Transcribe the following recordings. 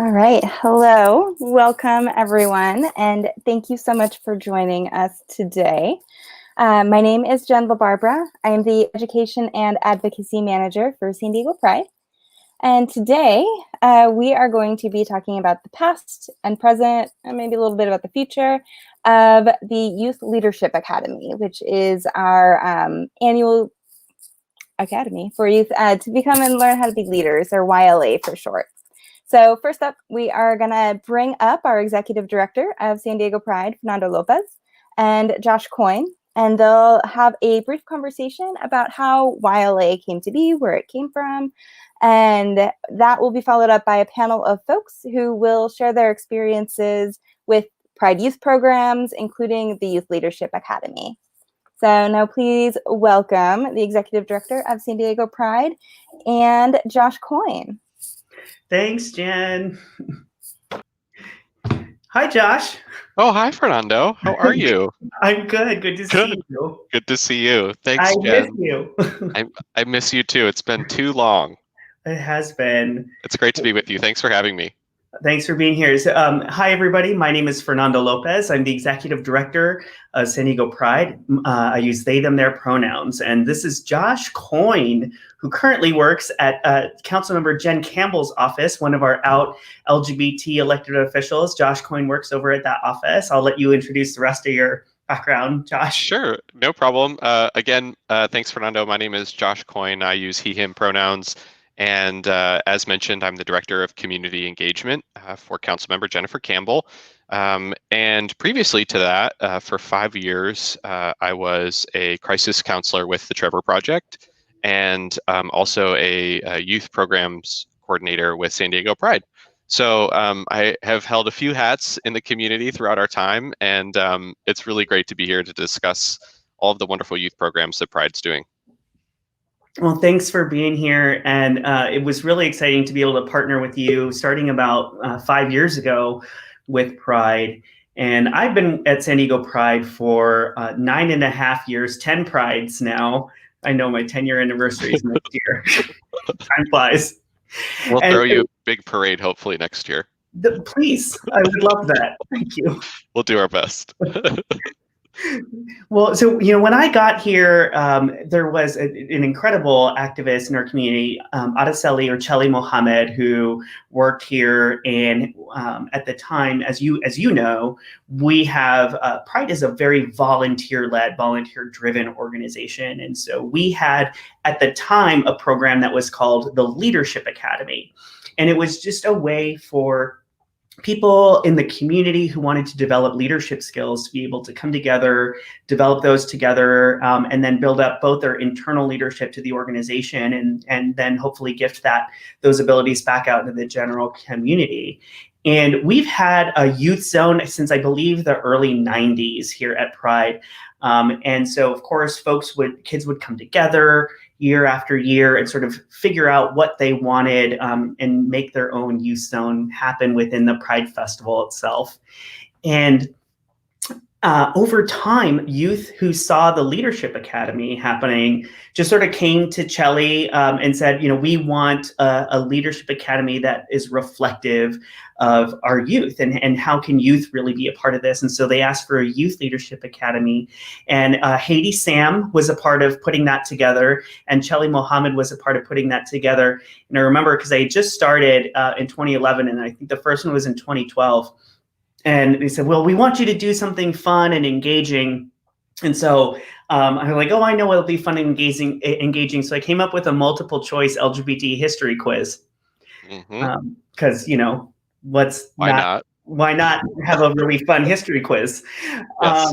All right. Hello. Welcome, everyone. And thank you so much for joining us today. My name is Jen LaBarbera. I am the Education and Advocacy Manager for San Diego Pride. And today we are going to be talking about the past and present, and maybe a little bit about the future of the Youth Leadership Academy, which is our annual academy for youth to become and learn how to be leaders, or YLA for short. So first up, we are going to bring up our Executive Director of San Diego Pride, Fernando Lopez, and Josh Coyne, and they'll have a brief conversation about how YLA came to be, where it came from, and that will be followed up by a panel of folks who will share their experiences with Pride youth programs, including the Youth Leadership Academy. So now please welcome the Executive Director of San Diego Pride and Josh Coyne. Thanks, Jen. Hi, Josh. Oh, hi, Fernando. How are you? I'm good. Good to see you. Good to see you. Thanks, Jen. I miss you. I miss you too. It's been too long. It has been. It's great to be with you. Thanks for having me. Thanks for being here. So, hi, everybody. My name is Fernando Lopez. I'm the Executive Director of San Diego Pride. I use they, them, their pronouns. And this is Josh Coyne, who currently works at Councilmember Jen Campbell's office, one of our out LGBT elected officials. Josh Coyne works over at that office. I'll let you introduce the rest of your background, Josh. Sure, no problem. Again, thanks, Fernando. My name is Josh Coyne. I use he, him pronouns. And as mentioned, I'm the Director of Community Engagement for Councilmember Jennifer Campbell. And previously to that, for 5 years, I was a crisis counselor with the Trevor Project and also a youth programs coordinator with San Diego Pride. So I have held a few hats in the community throughout our time, and it's really great to be here to discuss all of the wonderful youth programs that Pride's doing. Well, thanks for being here. And it was really exciting to be able to partner with you starting about 5 years ago with Pride. And I've been at San Diego Pride for 9.5 years, 10 Prides now. I know my 10-year anniversary is next year. Time flies. We'll throw you a big parade hopefully next year. Please, I would love that. Thank you. We'll do our best. Well, so, when I got here, there was an incredible activist in our community, Adeseli or Chelly Mohammed, who worked here. And at the time, as you know, we have Pride is a very volunteer-led, volunteer-driven organization. And so we had, at the time, a program that was called the Leadership Academy. And it was just a way for people in the community who wanted to develop leadership skills to be able to come together, develop those together, and then build up both their internal leadership to the organization and then hopefully gift those abilities back out into the general community. And we've had a youth zone since, I believe, the early 90s here at Pride. And so, of course, kids would come together year after year and sort of figure out what they wanted and make their own youth zone happen within the Pride Festival itself. And over time, youth who saw the Leadership Academy happening just sort of came to Chelly and said, we want a Leadership Academy that is reflective of our youth and how can youth really be a part of this? And so they asked for a Youth Leadership Academy, and Haiti Sam was a part of putting that together, and Chelly Mohammed was a part of putting that together. And I remember because I just started in 2011, and I think the first one was in 2012. And they said, well, we want you to do something fun and engaging. And so I'm like, oh, I know it'll be fun and engaging. So I came up with a multiple choice LGBT history quiz. Because, why not have a really fun history quiz? Yes.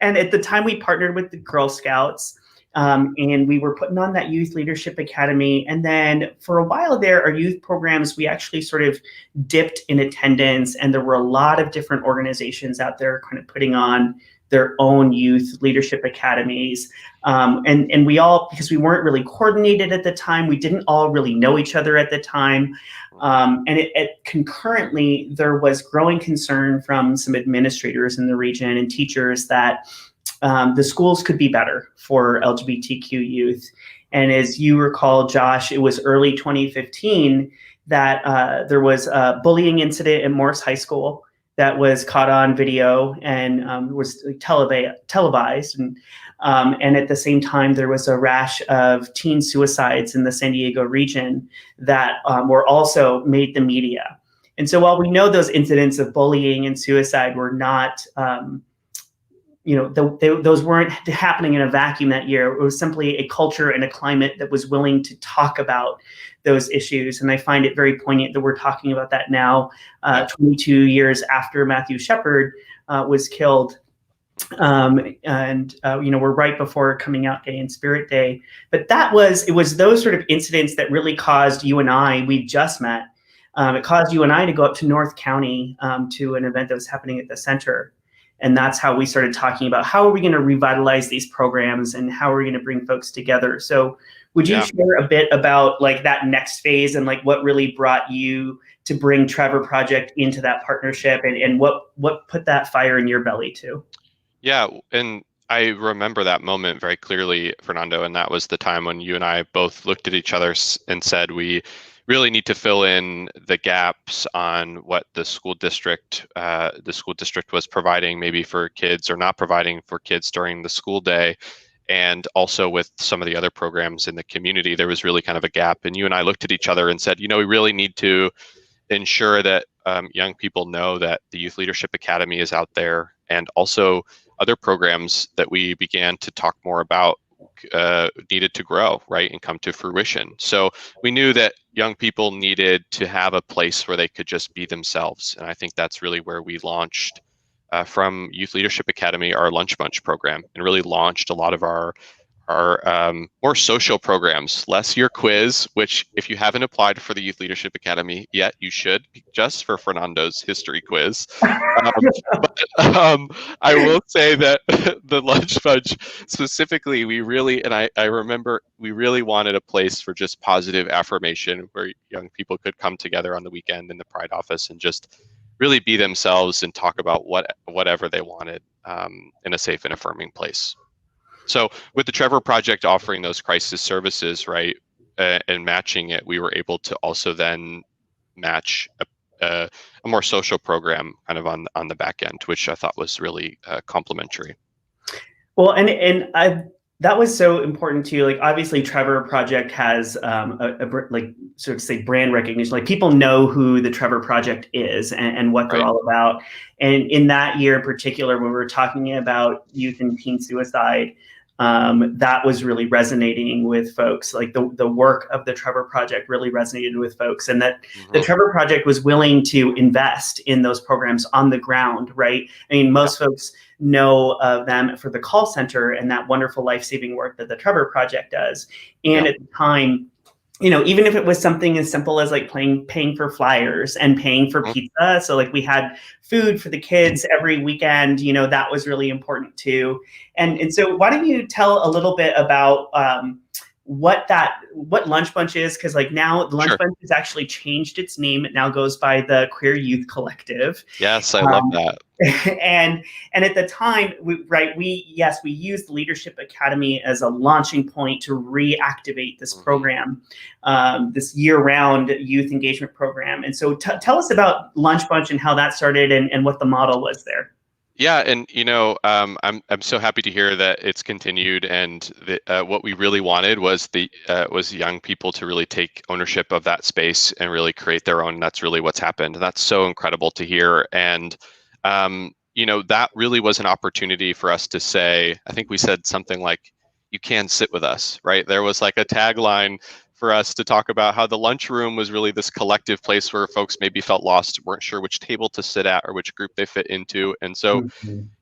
And at the time we partnered with the Girl Scouts. And we were putting on that Youth Leadership Academy. And then for a while there, our youth programs, we actually sort of dipped in attendance. And there were a lot of different organizations out there kind of putting on their own youth leadership academies. And we all, because we weren't really coordinated at the time, we didn't all really know each other at the time. And concurrently, there was growing concern from some administrators in the region and teachers that the schools could be better for LGBTQ youth. And as you recall, Josh, it was early 2015 that there was a bullying incident in Morris High School that was caught on video and was televised. And at the same time, there was a rash of teen suicides in the San Diego region that were also made the media. And so while we know those incidents of bullying and suicide were not, those weren't happening in a vacuum that year. It was simply a culture and a climate that was willing to talk about those issues. And I find it very poignant that we're talking about that now, 22 years after Matthew Shepard was killed. We're right before Coming Out Day and Spirit Day. But it was those sort of incidents that really caused you and I, we just met, it caused you and I to go up to North County to an event that was happening at the center. And that's how we started talking about how are we going to revitalize these programs and how are we going to bring folks together. So would you share a bit about like that next phase and like what really brought you to bring Trevor Project into that partnership and what put that fire in your belly too? Yeah, and I remember that moment very clearly, Fernando, and that was the time when you and I both looked at each other and said we really need to fill in the gaps on what the school district was providing maybe for kids or not providing for kids during the school day. And also with some of the other programs in the community, there was really kind of a gap. And you and I looked at each other and said, we really need to ensure that young people know that the Youth Leadership Academy is out there, and also other programs that we began to talk more about needed to grow, right, and come to fruition. So we knew that young people needed to have a place where they could just be themselves. And I think that's really where we launched from Youth Leadership Academy, our Lunch Bunch program, and really launched a lot of our more social programs, less your quiz, which if you haven't applied for the Youth Leadership Academy yet, you should, just for Fernando's history quiz. I will say that the Lunch Bunch specifically, I remember we really wanted a place for just positive affirmation where young people could come together on the weekend in the Pride office and just really be themselves and talk about whatever they wanted in a safe and affirming place. So with the Trevor Project offering those crisis services, right, and matching it, we were able to also then match a more social program kind of on the back end, which I thought was really complementary. Well, and that was so important too. Like obviously, Trevor Project has sort of say brand recognition. Like people know who the Trevor Project is and what they're all about. And in that year in particular, when we were talking about youth and teen suicide, that was really resonating with folks. Like the work of the Trevor Project really resonated with folks, and that the Trevor Project was willing to invest in those programs on the ground, right? I mean, most folks know of them for the call center and that wonderful life-saving work that the Trevor Project does. And at the time, even if it was something as simple as like paying for flyers and paying for pizza. So like we had food for the kids every weekend, that was really important too. And so why don't you tell a little bit about what Lunch Bunch is? Because like now the Lunch Bunch has actually changed its name. It now goes by the Queer Youth Collective. Yes, I love that. And at the time, we used the Leadership Academy as a launching point to reactivate this program, this year-round youth engagement program. And so tell us about Lunch Bunch and how that started and what the model was there. Yeah, and I'm so happy to hear that it's continued, and what we really wanted was was young people to really take ownership of that space and really create their own. And that's really what's happened. And that's so incredible to hear. And that really was an opportunity for us to say, I think we said something like, "You can sit with us," right? There was like a tagline for us to talk about how the lunchroom was really this collective place where folks maybe felt lost, weren't sure which table to sit at or which group they fit into. And so,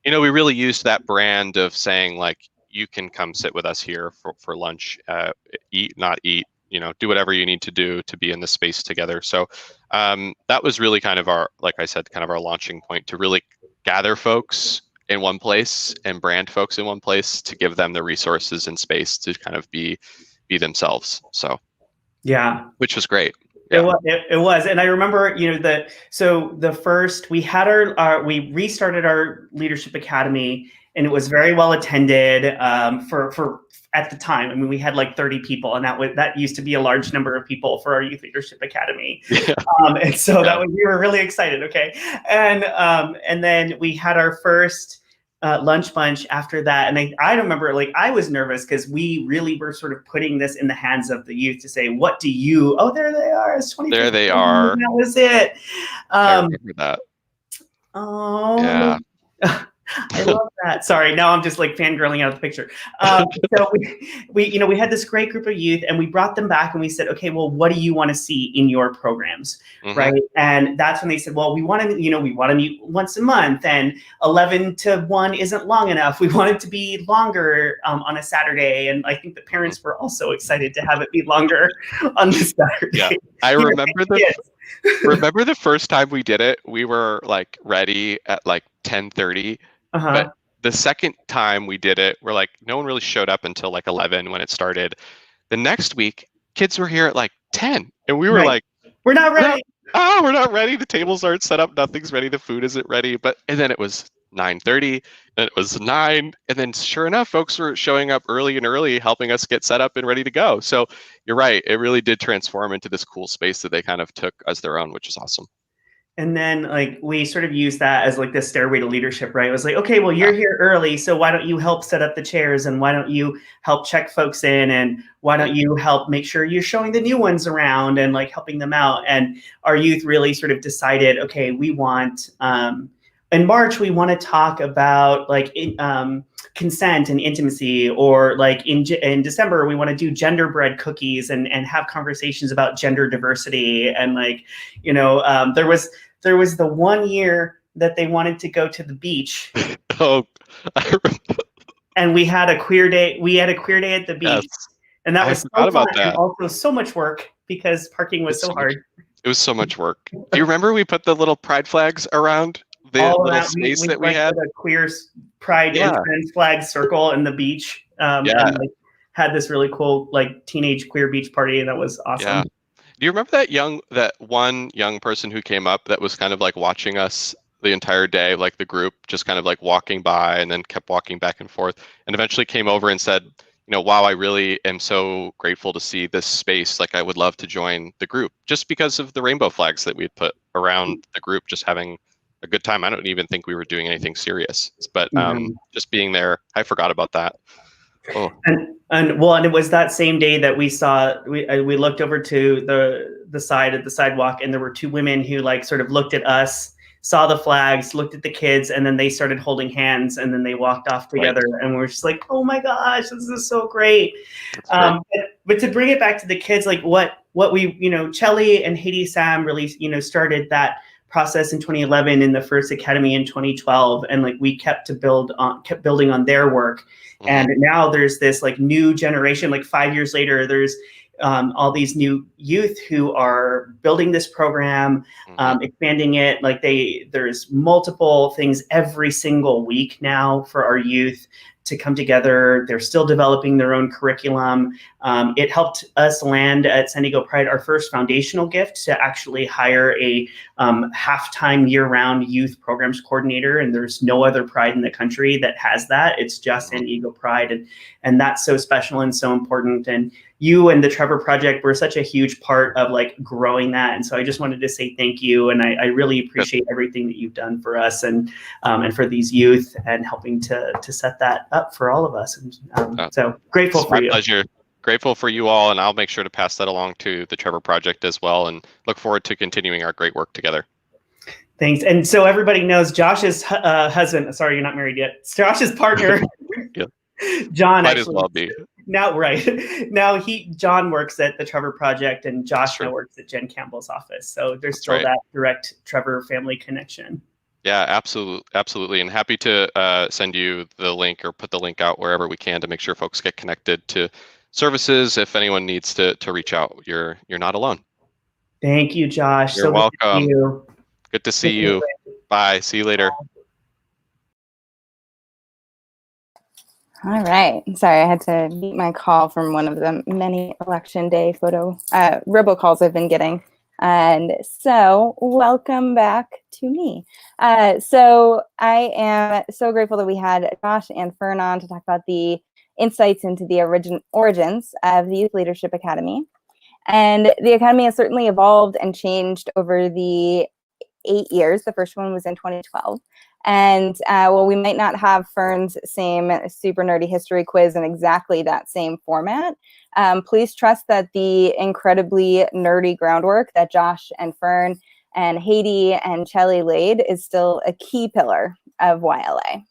we really used that brand of saying like, you can come sit with us here for lunch, eat, not eat, do whatever you need to do to be in the space together. So that was really kind of like I said, kind of our launching point to really gather folks in one place and brand folks in one place to give them the resources and space to kind of be themselves. So which was great. It was. And I remember, we restarted our Leadership Academy, and it was very well attended for at the time. I mean, we had like 30 people, and that used to be a large number of people for our Youth Leadership Academy. Yeah. And so we were really excited. Okay, and then we had our first lunch bunch after that, and I remember, like, I was nervous because we really were sort of putting this in the hands of the youth to say, what do you? Oh, there they are! It's 20. There they are. That was it. I remember that. Oh, yeah. I love that. Sorry, now I'm just like fangirling out of the picture. So we had this great group of youth, and we brought them back, and we said, okay, well, what do you want to see in your programs, right? And that's when they said, well, we want to meet once a month, and 11 to 1 isn't long enough. We want it to be longer on a Saturday, and I think the parents were also excited to have it be longer on the Saturday. Yeah, I remember the first time we did it. We were like ready at like 10:30. But the second time we did it, we're like, no one really showed up until like 11 when it started. The next week, kids were here at like 10, and we were like, we're not ready. We're not ready. The tables aren't set up. Nothing's ready. The food isn't ready. And then it was 9:30, and it was 9, and then sure enough, folks were showing up early and early, helping us get set up and ready to go. So you're right. It really did transform into this cool space that they kind of took as their own, which is awesome. And then, like, we sort of used that as like the stairway to leadership, right? It was like, okay, well, you're here early, so why don't you help set up the chairs, and why don't you help check folks in, and why don't you help make sure you're showing the new ones around and like helping them out? And our youth really sort of decided, okay, we want in March, we want to talk about like consent and intimacy, or like in December, we want to do genderbread cookies and have conversations about gender diversity. And like, there was the one year that they wanted to go to the beach. Oh, I remember. And we had a queer day. We had a queer day at the beach. Yes. And that was so fun, about that. And also so much work because parking was so hard. It was so much work. Do you remember we put the little pride flags around the little space that we had? A queer pride and trans flag circle in the beach. And like, had this really cool like teenage queer beach party, and that was awesome. Yeah. Do you remember that one young person who came up that was kind of like watching us the entire day, like the group just kind of like walking by and then kept walking back and forth, and eventually came over and said, wow, I really am so grateful to see this space. Like, I would love to join the group just because of the rainbow flags that we had put around the group, just having a good time. I don't even think we were doing anything serious, but just being there, I forgot about that. Oh. And it was that same day that we looked over to the side of the sidewalk, and there were two women who like sort of looked at us, saw the flags, looked at the kids, and then they started holding hands, and then they walked off together. Right. And we're just like, oh my gosh, this is so great. But to bring it back to the kids, like what we, Chelly and Haiti Sam really, started that process in 2011 in the first academy in 2012. And like, we kept building on their work. Mm-hmm. And now there's this like new generation, like 5 years later, there's all these new youth who are building this program, expanding it. Like there's multiple things every single week now for our youth to come together. They're still developing their own curriculum. It helped us land at San Diego Pride our first foundational gift to actually hire a half-time year-round youth programs coordinator. And there's no other Pride in the country that has that. It's just San Diego Pride. And that's so special and so important. And you and the Trevor Project were such a huge part of like growing that. And so I just wanted to say thank you. And I really appreciate everything that you've done for us and for these youth and helping to set that up for all of us. And so grateful for you. My pleasure. Grateful for you all. And I'll make sure to pass that along to the Trevor Project as well, and look forward to continuing our great work together. Thanks. And so everybody knows Josh's husband, sorry, you're not married yet. Josh's partner, John. Might as well be. Now, right. Now John works at the Trevor Project, and Josh now works at Jen Campbell's office. So there's still that direct Trevor family connection. Yeah, absolutely. And happy to send you the link or put the link out wherever we can to make sure folks get connected to services. If anyone needs to reach out, you're not alone. Thank you, Josh. You're welcome. Good to see you. Bye. See you later. All right. Sorry, I had to beat my call from one of the many election day robocalls I've been getting. And so welcome back to me. So I am so grateful that we had Josh and Fern on to talk about the insights into the origins of the Youth Leadership Academy. And the Academy has certainly evolved and changed over the 8 years. The first one was in 2012. And while we might not have Fern's same super nerdy history quiz in exactly that same format, please trust that the incredibly nerdy groundwork that Josh and Fern and Haiti and Chelly laid is still a key pillar of YLA.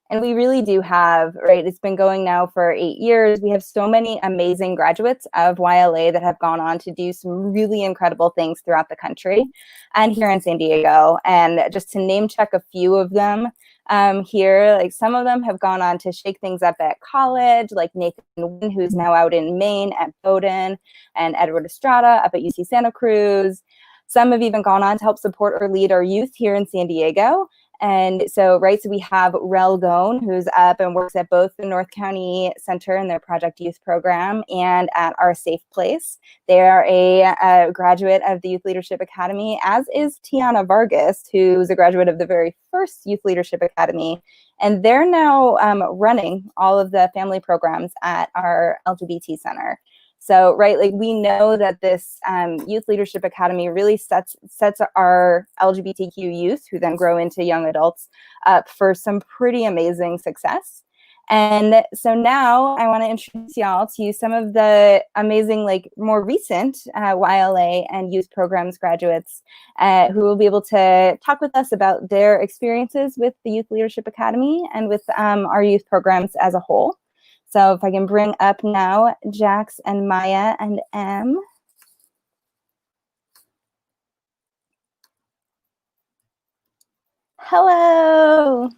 And we really do have, right, it's been going now for 8 years. We have so many amazing graduates of YLA that have gone on to do some really incredible things throughout the country and here in San Diego. And just to name check a few of them here, like some of them have gone on to shake things up at college, like Nathan Wynn, who's now out in Maine at Bowdoin, and Edward Estrada up at UC Santa Cruz. Some have even gone on to help support or lead our youth here in San Diego. And so, right, so we have Rel Gone, who's up and works at both the North County Center and their Project Youth program and at Our Safe Place. They are a graduate of the Youth Leadership Academy, as is Tiana Vargas, who's a graduate of the very first Youth Leadership Academy. And they're now running all of the family programs at our LGBT Center. So, right, like we know that this Youth Leadership Academy really sets our LGBTQ youth, who then grow into young adults, up for some pretty amazing success. And so now I want to introduce y'all to some of the amazing, like more recent YLA and youth programs graduates who will be able to talk with us about their experiences with the Youth Leadership Academy and with our youth programs as a whole. So if I can bring up now Jax and Maya and Em. Hello.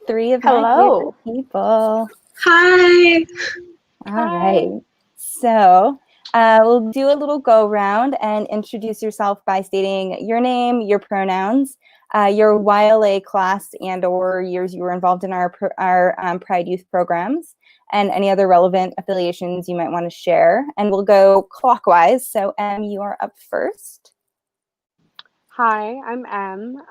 3 of my favorite people. Hi. All right. So we'll do a little go round and introduce yourself by stating your name, your pronouns, your YLA class and or years you were involved in our Pride Youth programs, and any other relevant affiliations you might want to share. And we'll go clockwise. So Em, you are up first. Hi, I'm Em.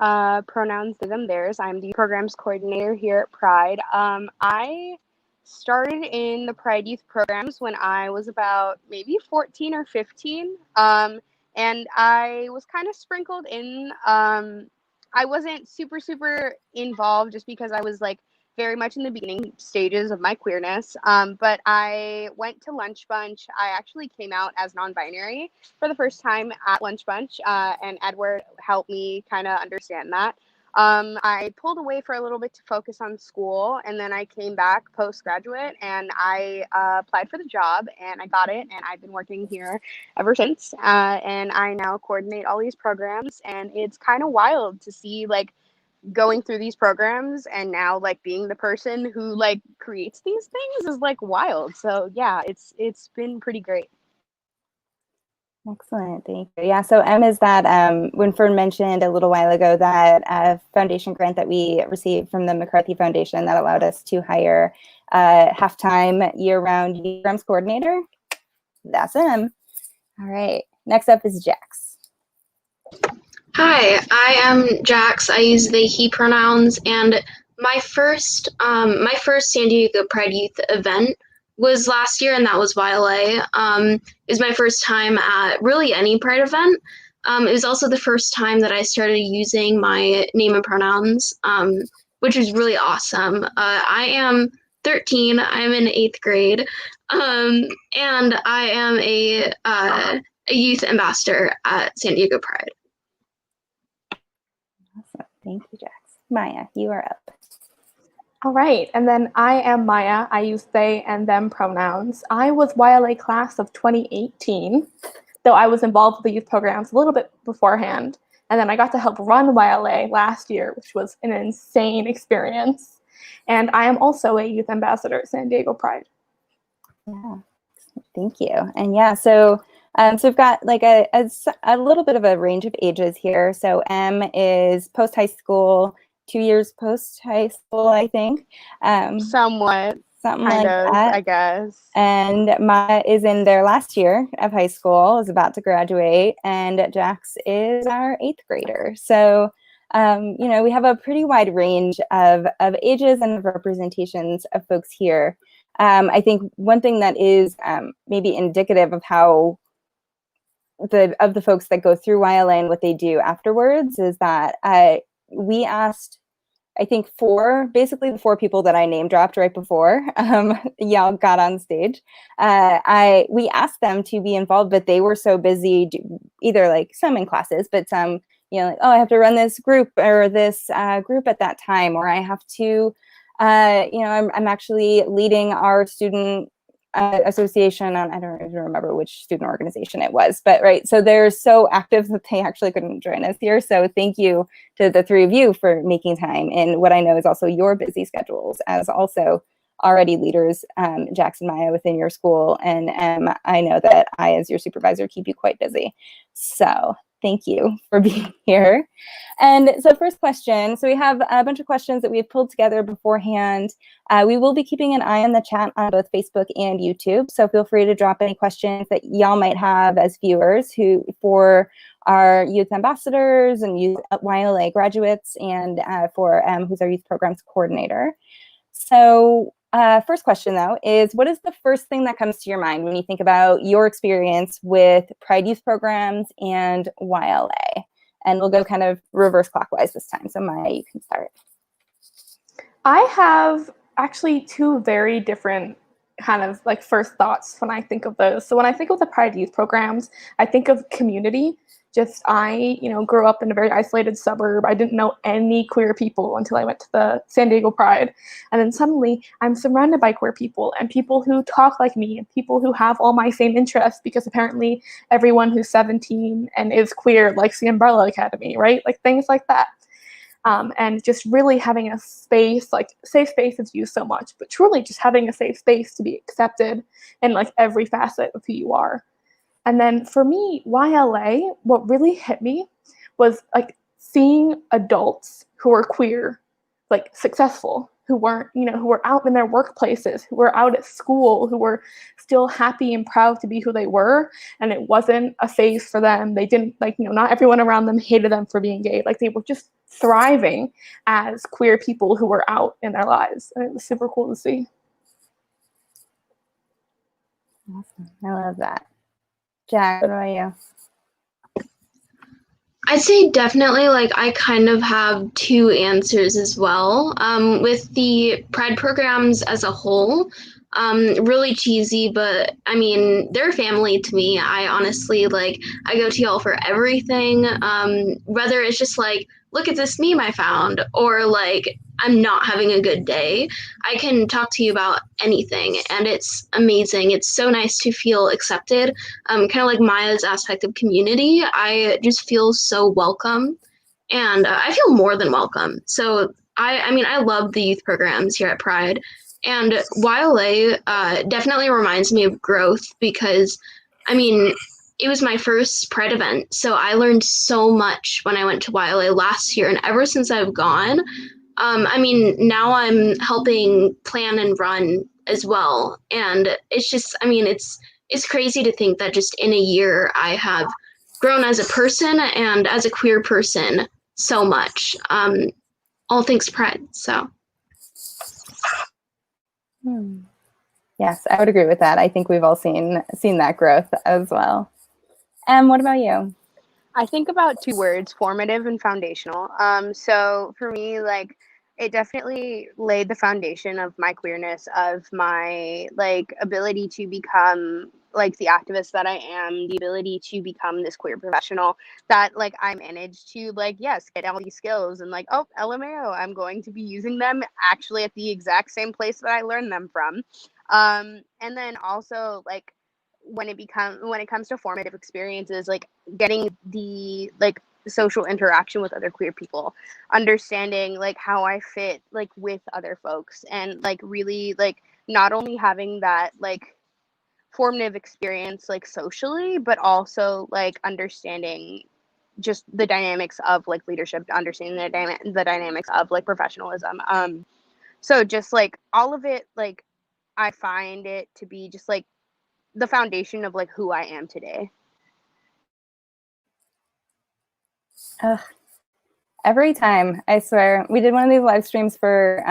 Pronouns they, them, theirs. I'm the programs coordinator here at Pride. I started in the Pride Youth programs when I was about maybe 14 or 15. And I was kind of sprinkled in. I wasn't super involved just because I was like very much in the beginning stages of my queerness. But I went to Lunch Bunch. I actually came out as non-binary for the first time at Lunch Bunch, and Edward helped me kind of understand that. I pulled away for a little bit to focus on school, and then I came back postgraduate, and I applied for the job, and I got it, and I've been working here ever since, and I now coordinate all these programs, and it's kind of wild to see, like, going through these programs and now like being the person who like creates these things is like wild. So yeah, it's been pretty great. Excellent, thank you. Yeah, so Em is that when Fern mentioned a little while ago that foundation grant that we received from the McCarthy Foundation that allowed us to hire half-time year-round youth programs coordinator. That's Em. All right, next up is Jax. Hi, I am Jax. I use they, he pronouns, and my first San Diego Pride Youth event was last year, and that was YLA. It was my first time at really any Pride event. It was also the first time that I started using my name and pronouns, which was really awesome. I am 13. I'm in 8th grade, and I am a youth ambassador at San Diego Pride. Awesome. Thank you, Jax. Maya, you are up. All right, and then I am Maya. I use they and them pronouns. I was YLA class of 2018, though I was involved with the youth programs a little bit beforehand. And then I got to help run YLA last year, which was an insane experience. And I am also a youth ambassador at San Diego Pride. Yeah, thank you. And yeah, so we've got like a little bit of a range of ages here. So Em is post-high school, 2 years post-high school, I think. Somewhat. Something kind like of, that. I guess. And Maya is in their last year of high school, is about to graduate, and Jax is our 8th grader. So, you know, we have a pretty wide range of ages and representations of folks here. I think one thing that is maybe indicative of how the folks that go through YLA and what they do afterwards is that we asked, I think basically the 4 people that I name dropped right before y'all got on stage. We asked them to be involved, but they were so busy, either like some in classes, but some, like, oh, I have to run this group or this group at that time, or I have to, I'm actually leading our student association on, I don't even remember which student organization it was, but right. So they're so active that they actually couldn't join us here. So thank you to the 3 of you for making time in what I know is also your busy schedules as also already leaders, Jax and Maya, within your school. And I know that I, as your supervisor, keep you quite busy. So thank you for being here. And so first question, so we have a bunch of questions that we've pulled together beforehand. We will be keeping an eye on the chat on both Facebook and YouTube. So feel free to drop any questions that y'all might have as viewers for our youth ambassadors and youth YLA graduates, and for who's our youth programs coordinator. So first question, though, is what is the first thing that comes to your mind when you think about your experience with Pride Youth programs and YLA? And we'll go kind of reverse clockwise this time. So Maya, you can start. I have actually 2 very different kind of like first thoughts when I think of those. So when I think of the Pride Youth programs, I think of community. I grew up in a very isolated suburb. I didn't know any queer people until I went to the San Diego Pride. And then suddenly I'm surrounded by queer people and people who talk like me and people who have all my same interests, because apparently everyone who's 17 and is queer likes the Umbrella Academy, right? Like things like that. And just really having a space, like safe space is used so much, but truly just having a safe space to be accepted in like every facet of who you are. And then for me, YLA, what really hit me was like seeing adults who are queer, like successful, who were out in their workplaces, who were out at school, who were still happy and proud to be who they were. And it wasn't a phase for them. They didn't not everyone around them hated them for being gay. Like they were just thriving as queer people who were out in their lives. And it was super cool to see. Awesome. I love that. Jack, what about you? I'd say definitely, like, I kind of have 2 answers as well. With the Pride programs as a whole, really cheesy, but I mean, they're family to me. I honestly, I go to y'all for everything. Whether it's just like, look at this meme I found, or like, I'm not having a good day, I can talk to you about anything, and it's amazing. It's so nice to feel accepted. Kind of like Maya's aspect of community. I just feel so welcome, and I feel more than welcome. So I mean, I love the youth programs here at Pride, and YLA definitely reminds me of growth because, I mean, it was my first Pride event, so I learned so much when I went to YLA last year, and ever since I've gone, I mean, now I'm helping plan and run as well. And it's just, I mean, it's crazy to think that just in a year I have grown as a person and as a queer person so much. All thanks Pride. So. Yes, I would agree with that. I think we've all seen that growth as well. What about you? I think about 2 words, formative and foundational. So for me, like, it definitely laid the foundation of my queerness, of my ability to become the activist that I am, the ability to become this queer professional that I managed to yes, get all these skills and oh, LMAO, I'm going to be using them actually at the exact same place that I learned them from. And then also when it comes to formative experiences, getting the social interaction with other queer people, understanding how I fit with other folks, and really not only having that formative experience socially, but also understanding just the dynamics of leadership, understanding the dynamics of professionalism. So just all of it, I find it to be just the foundation of who I am today. Every time, I swear. We did one of these live streams for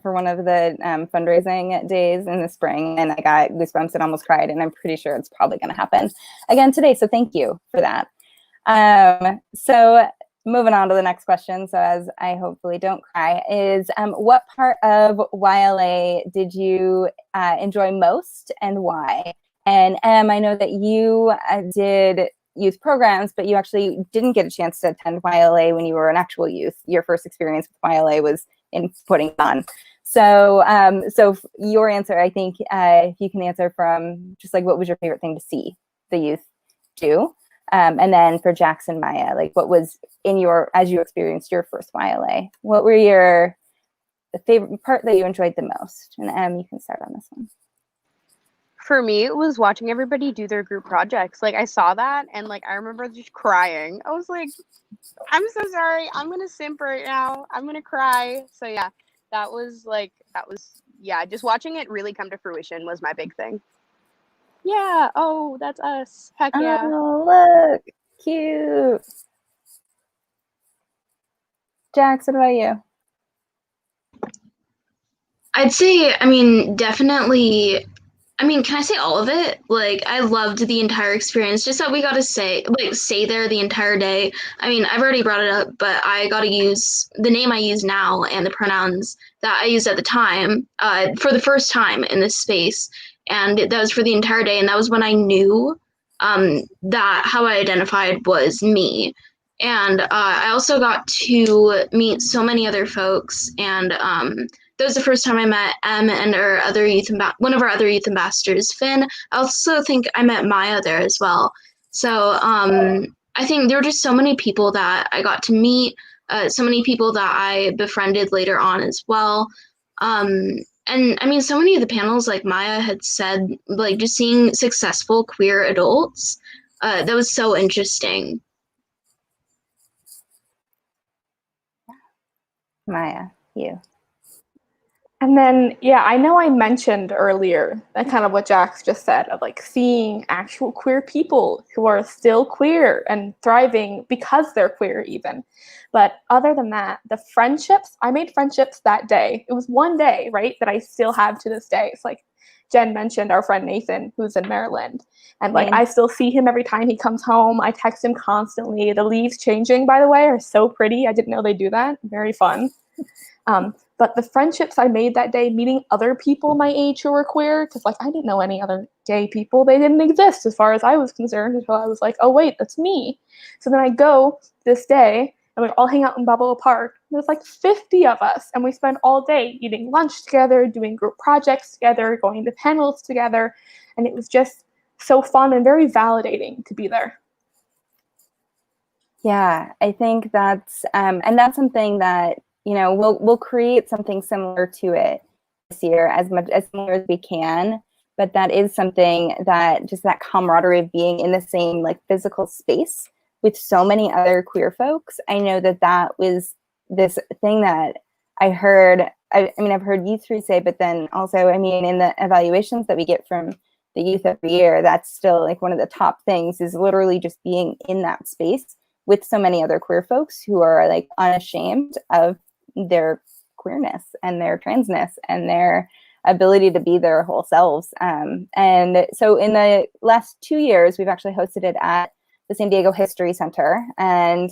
one of the fundraising days in the spring, and I got goosebumps and almost cried, and I'm pretty sure it's probably going to happen again today, so thank you for that. So moving on to the next question, so as I hopefully don't cry, is what part of YLA did you enjoy most and why? And I know that you did youth programs, but you actually didn't get a chance to attend YLA when you were an actual youth. Your first experience with YLA was in putting it on. So, so your answer, I think, if you can answer from just like, what was your favorite thing to see the youth do? And then for Jackson, Maya, like what was in your, as you experienced your first YLA, what were the favorite part that you enjoyed the most? And you can start on this one. For me, it was watching everybody do their group projects. Like, I saw that, and like, I remember just crying. I was like, I'm so sorry. I'm gonna simp right now. I'm gonna cry. So yeah, yeah, just watching it really come to fruition was my big thing. Yeah. Oh, that's us. Heck yeah. Oh, look, cute. Jax, what about you? I'd say, I mean, definitely. I mean, can I say all of it? Like, I loved the entire experience. Just that we got to stay there the entire day. I mean, I've already brought it up, but I got to use the name I use now and the pronouns that I used at the time for the first time in this space. And that was for the entire day. And that was when I knew that how I identified was me. And I also got to meet so many other folks, and that was the first time I met Em and our other one of our other youth ambassadors, Finn. I also think I met Maya there as well. So I think there were just so many people that I got to meet, so many people that I befriended later on as well. And I mean, so many of the panels, like Maya had said, like just seeing successful queer adults, that was so interesting. Maya, you. And then, yeah, I know I mentioned earlier that kind of what Jax just said of like seeing actual queer people who are still queer and thriving because they're queer even. But other than that, the friendships, I made friendships that day. It was one day, right, that I still have to this day. It's like Jen mentioned our friend Nathan, who's in Maryland. And like, I still see him every time he comes home. I text him constantly. The leaves changing, by the way, are so pretty. I didn't know they do that. Very fun. But the friendships I made that day, meeting other people my age who were queer, because like I didn't know any other gay people. They didn't exist as far as I was concerned until I was like, oh wait, that's me. So then I go this day and we all hang out in Balboa Park. There's like 50 of us, and we spend all day eating lunch together, doing group projects together, going to panels together, and it was just so fun and very validating to be there. Yeah, I think that's and that's something that, you know, we'll create something similar to it this year, as similar as we can. But that is something that just that camaraderie of being in the same like physical space with so many other queer folks. I know that was this thing that I heard. I mean, I've heard you three say, but then also, I mean, in the evaluations that we get from the youth every year, that's still like one of the top things is literally just being in that space with so many other queer folks who are like unashamed of their queerness and their transness and their ability to be their whole selves. And so in the last 2 years, we've actually hosted it at the San Diego History Center. And,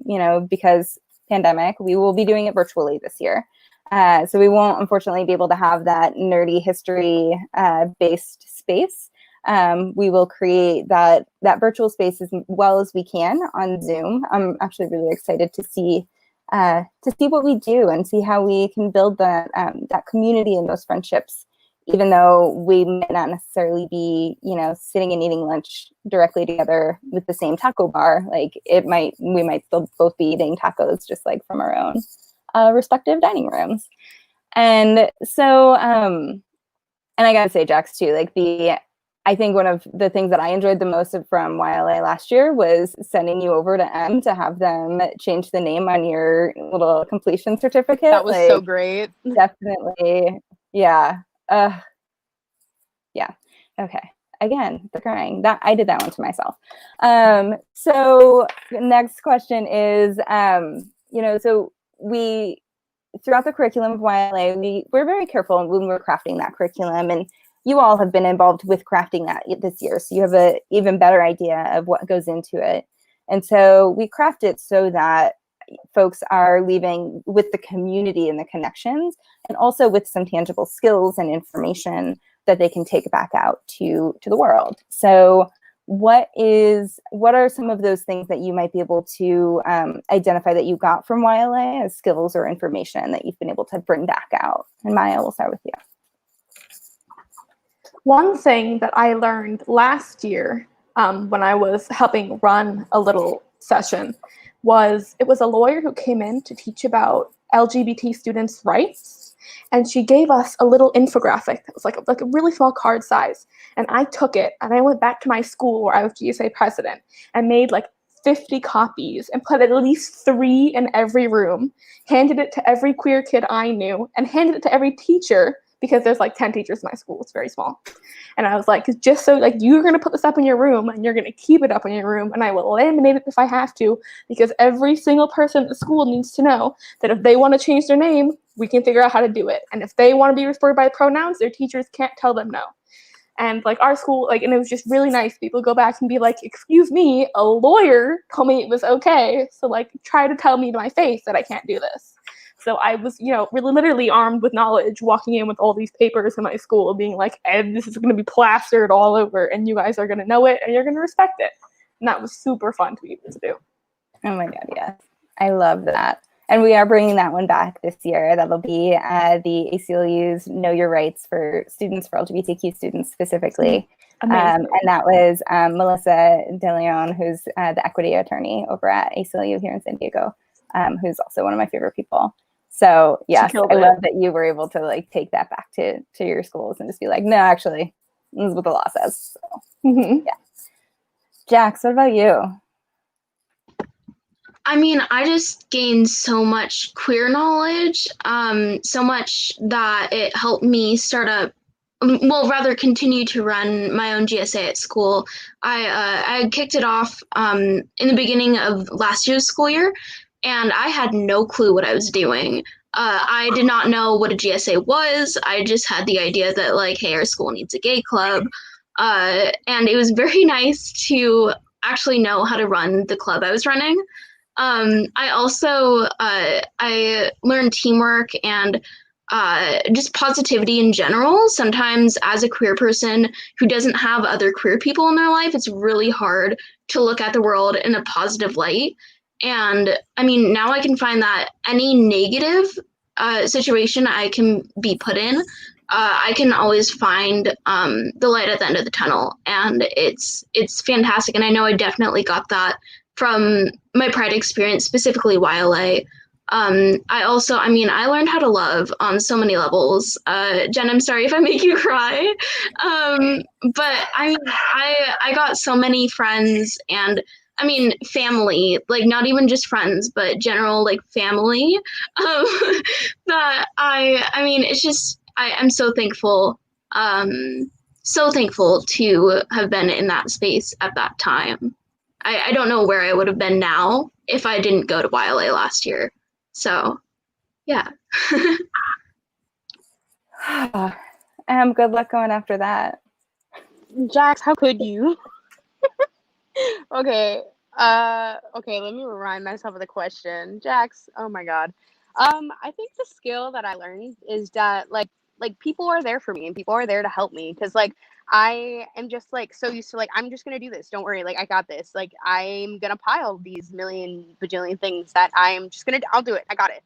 you know, because pandemic, we will be doing it virtually this year. So we won't, unfortunately, be able to have that nerdy history based space. We will create that virtual space as well as we can on Zoom. I'm actually really excited to see what we do and see how we can build that community and those friendships, even though we might not necessarily be, you know, sitting and eating lunch directly together with the same taco bar. Like we might still both be eating tacos just like from our own respective dining rooms. And so, and I gotta say, Jax, too, like I think one of the things that I enjoyed the most from YLA last year was sending you over to M to have them change the name on your little completion certificate. That was so great. Definitely. Yeah. Yeah. Okay. Again, the crying. That I did that one to myself. So next question is, so we, throughout the curriculum of YLA, we're very careful when we're crafting that curriculum, and you all have been involved with crafting that this year, so you have an even better idea of what goes into it. And so we craft it so that folks are leaving with the community and the connections, and also with some tangible skills and information that they can take back out to the world. So what are some of those things that you might be able to identify that you got from YLA as skills or information that you've been able to bring back out? And Maya, we'll start with you. One thing that I learned last year when I was helping run a little session was it was a lawyer who came in to teach about LGBT students' rights, and she gave us a little infographic that was like a really small card size, and I took it and I went back to my school where I was GSA president and made like 50 copies and put at least 3 in every room, handed it to every queer kid I knew, and handed it to every teacher, because there's like 10 teachers in my school. It's very small. And I was like, just so like you're going to put this up in your room and you're going to keep it up in your room, and I will laminate it if I have to, because every single person at the school needs to know that if they want to change their name, we can figure out how to do it. And if they want to be referred by pronouns, their teachers can't tell them no. And like our school, like, and it was just really nice. People go back and be like, excuse me, a lawyer told me it was okay. So like try to tell me to my face that I can't do this. So I was, really literally armed with knowledge, walking in with all these papers in my school, being like, Ed, this is going to be plastered all over, and you guys are going to know it, and you're going to respect it. And that was super fun to be able to do. Oh my God, yes. I love that. And we are bringing that one back this year. That'll be the ACLU's Know Your Rights for students, for LGBTQ students specifically. And that was Melissa De Leon, who's the equity attorney over at ACLU here in San Diego, who's also one of my favorite people. So yes, I love that you were able to like take that back to your schools and just be like, no, actually, this is what the law says. So, yeah. Jax, what about you? I mean, I just gained so much queer knowledge, so much that it helped me continue to run my own GSA at school. I kicked it off in the beginning of last year's school year, and I had no clue what I was doing. I did not know what a GSA was. I just had the idea that, like, hey, our school needs a gay club. And it was very nice to actually know how to run the club I was running. I also I learned teamwork and just positivity in general. Sometimes as a queer person who doesn't have other queer people in their life, it's really hard to look at the world in a positive light. And I mean, now I can find that any negative situation I can be put in, I can always find the light at the end of the tunnel, and it's fantastic. And I know I definitely got that from my Pride experience, specifically YLA. I learned how to love on so many levels. Jen, I'm sorry if I make you cry. But I mean, I got so many friends and family, like not even just friends, but general like family, that it's just, I'm so thankful to have been in that space at that time. I don't know where I would have been now if I didn't go to YLA last year. So, yeah. Good luck going after that. Jax, how could you? Okay. Okay, let me remind myself of the question. Jax, oh my God. I think the skill that I learned is that like people are there for me and people are there to help me, because like I am just like so used to like I'm just gonna do this. Don't worry, like I got this. Like I'm gonna pile these million bajillion things that I'm just gonna I'll do it. I got it.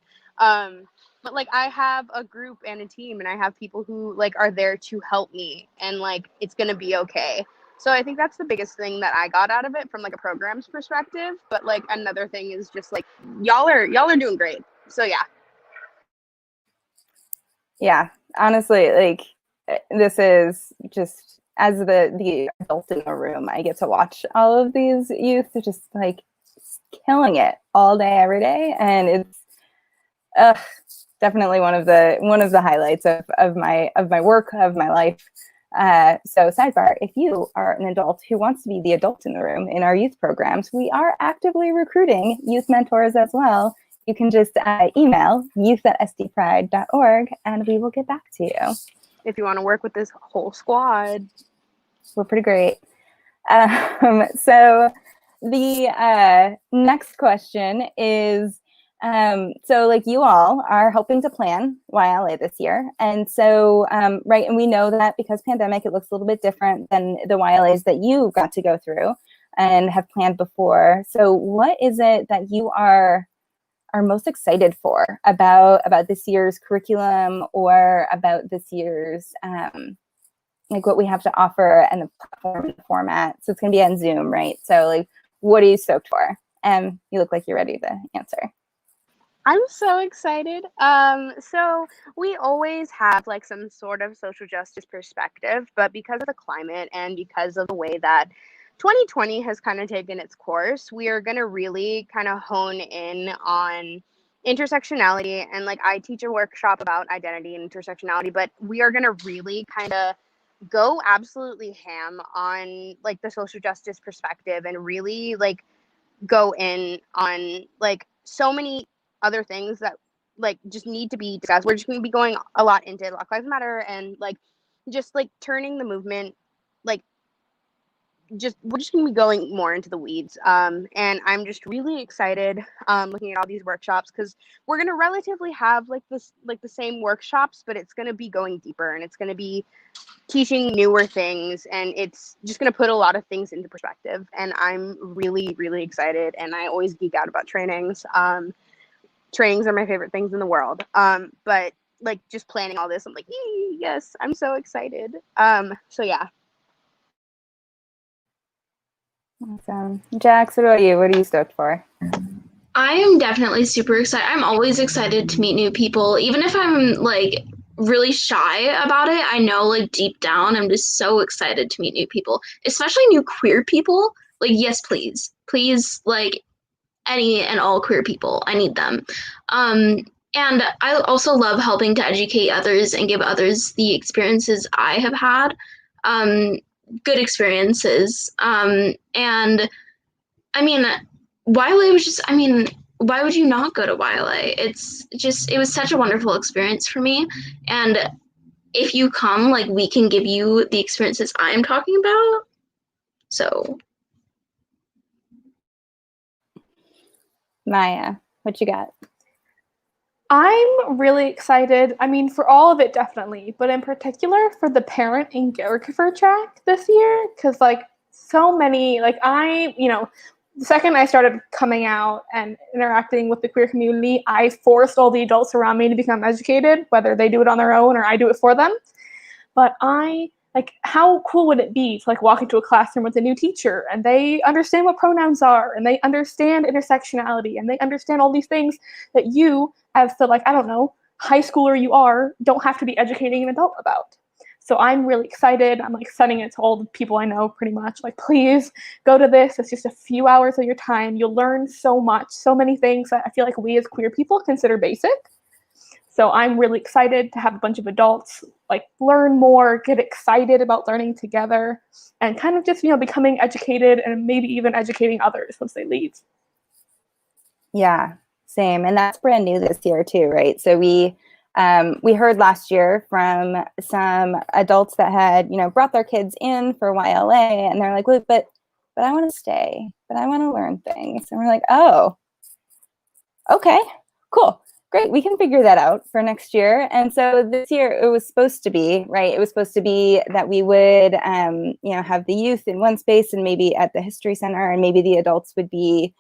But like I have a group and a team, and I have people who like are there to help me, and like it's gonna be okay. So I think that's the biggest thing that I got out of it from like a program's perspective. But like another thing is just like y'all are doing great. So yeah. Yeah, honestly, like this is just as the adult in the room, I get to watch all of these youth just like killing it all day, every day, and it's definitely one of the highlights of my work, of my life. So sidebar, if you are an adult who wants to be the adult in the room in our youth programs, we are actively recruiting youth mentors as well. you can just email youth@sdpride.org and we will get back to you. If you want to work with this whole squad. We're pretty great. So the next question is, so like you all are helping to plan YLA this year. And so, right, and we know that because pandemic, it looks a little bit different than the YLAs that you got to go through and have planned before. So what is it that you are most excited for about this year's curriculum or about this year's like what we have to offer and the platform and the format? So it's going to be on Zoom, right? So like, what are you stoked for? You look like you're ready to answer. I'm so excited. So we always have like some sort of social justice perspective, but because of the climate and because of the way that 2020 has kind of taken its course, we are going to really kind of hone in on intersectionality. And like I teach a workshop about identity and intersectionality, but we are going to really kind of go absolutely ham on like the social justice perspective and really like go in on like so many other things that like just need to be discussed. We're just going to be going a lot into Black Lives Matter and like just like turning the movement like we're just going to be going more into the weeds. And I'm just really excited looking at all these workshops because we're going to relatively have like the same workshops, but it's going to be going deeper and it's going to be teaching newer things, and it's just going to put a lot of things into perspective. And I'm really, really excited, and I always geek out about trainings. Trainings are my favorite things in the world. But like just planning all this, I'm like, yes, I'm so excited. So yeah. Awesome. Jax, what about you? What are you stoked for? I am definitely super excited. I'm always excited to meet new people, even if I'm like really shy about it. I know like deep down I'm just so excited to meet new people, especially new queer people. Like, yes, please, like any and all queer people. I need them. And I also love helping to educate others and give others the experiences I have had, good experiences. And I mean, YLA was just, I mean, why would you not go to YLA? It was such a wonderful experience for me. And if you come, like, we can give you the experiences I'm talking about. So. Maya, what you got? I'm really excited. I mean, for all of it, definitely, but in particular for the parent and caregiver track this year, because like so many, like the second I started coming out and interacting with the queer community, I forced all the adults around me to become educated, whether they do it on their own or I do it for them. But how cool would it be to like walk into a classroom with a new teacher and they understand what pronouns are and they understand intersectionality and they understand all these things that you, as the like, I don't know, high schooler you are, don't have to be educating an adult about. So I'm really excited. I'm like sending it to all the people I know pretty much. Like, please go to this. It's just a few hours of your time. You'll learn so much, so many things that I feel like we as queer people consider basic. So I'm really excited to have a bunch of adults like learn more, get excited about learning together, and kind of just, becoming educated and maybe even educating others once they leave. Yeah, same. And that's brand new this year too, right? So we heard last year from some adults that had, brought their kids in for YLA, and they're like, look, but I want to stay, but I want to learn things. And we're like, oh, okay, cool. Great, we can figure that out for next year. And so this year it was supposed to be, right? It was supposed to be that we would, have the youth in one space and maybe at the History Center, and maybe the adults would be